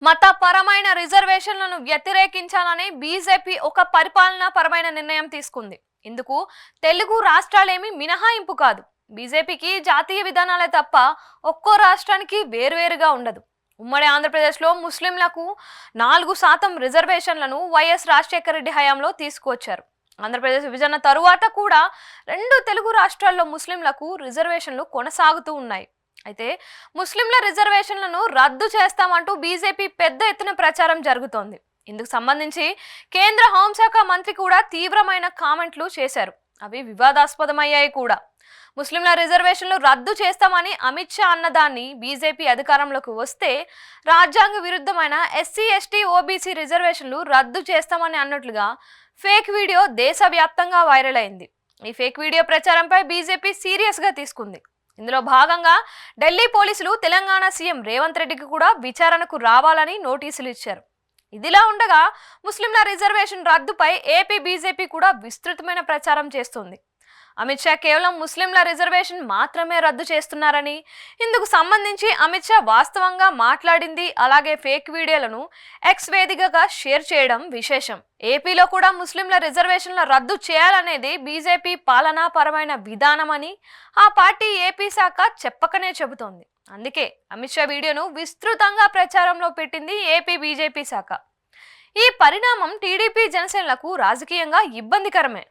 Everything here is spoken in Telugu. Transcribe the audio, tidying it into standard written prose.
మతపరమైన రిజర్వేషన్లను వ్యతిరేకించాలని బీజేపీ ఒక పరిపాలనా పరమైన నిర్ణయం తీసుకుంది. ఇందుకు తెలుగు రాష్ట్రాలేమీ మినహాయింపు కాదు. బీజేపీకి జాతీయ విధానాలే తప్ప ఒక్కో రాష్ట్రానికి వేరువేరుగా ఉండదు. ఉమ్మడి ఆంధ్రప్రదేశ్లో ముస్లింలకు 4% రిజర్వేషన్లను వైఎస్ రాజశేఖర రెడ్డి హయాంలో తీసుకువచ్చారు. ఆంధ్రప్రదేశ్ విభజన తరువాత కూడా 2 తెలుగు రాష్ట్రాల్లో ముస్లింలకు రిజర్వేషన్లు కొనసాగుతూ ఉన్నాయి. అయితే ముస్లింల రిజర్వేషన్లను రద్దు చేస్తామంటూ బీజేపీ పెద్ద ఎత్తున ప్రచారం జరుగుతోంది. ఇందుకు సంబంధించి కేంద్ర హోంశాఖ మంత్రి కూడా తీవ్రమైన కామెంట్లు చేశారు. అవి వివాదాస్పదమయ్యాయి కూడా. ముస్లింల రిజర్వేషన్లు రద్దు చేస్తామని అమిత్ షా అన్నదాన్ని బీజేపీ అధికారంలోకి వస్తే రాజ్యాంగ విరుద్ధమైన ఎస్సీ ఎస్టీ ఓబీసీ రిజర్వేషన్లు రద్దు చేస్తామని అన్నట్లుగా ఫేక్ వీడియో దేశవ్యాప్తంగా వైరల్ అయింది. ఈ ఫేక్ వీడియో ప్రచారంపై బీజేపీ సీరియస్గా తీసుకుంది. ఇందులో భాగంగా ఢిల్లీ పోలీసులు తెలంగాణ సీఎం రేవంత్ రెడ్డికి కూడా విచారణకు రావాలని నోటీసులు ఇచ్చారు. ఇదిలా ఉండగా ముస్లింల రిజర్వేషన్ రద్దుపై ఏపీ బీజేపీ కూడా విస్తృతమైన ప్రచారం చేస్తుంది. అమిత్ షా కేవలం ముస్లింల రిజర్వేషన్ మాత్రమే రద్దు చేస్తున్నారని, ఇందుకు సంబంధించి అమిత్ షా వాస్తవంగా మాట్లాడింది అలాగే ఫేక్ వీడియోలను ఎక్స్ వేదికగా షేర్ చేయడం విశేషం. ఏపీలో కూడా ముస్లింల రిజర్వేషన్ల రద్దు చేయాలనేది బీజేపీ పాలనాపరమైన విధానమని ఆ పార్టీ ఏపీ శాఖ చెప్పకనే చెబుతోంది. అందుకే అమిత్ షా వీడియోను విస్తృతంగా ప్రచారంలో పెట్టింది ఏపీ బీజేపీ శాఖ. ఈ పరిణామం టీడీపీ జనసేనలకు రాజకీయంగా ఇబ్బందికరమే.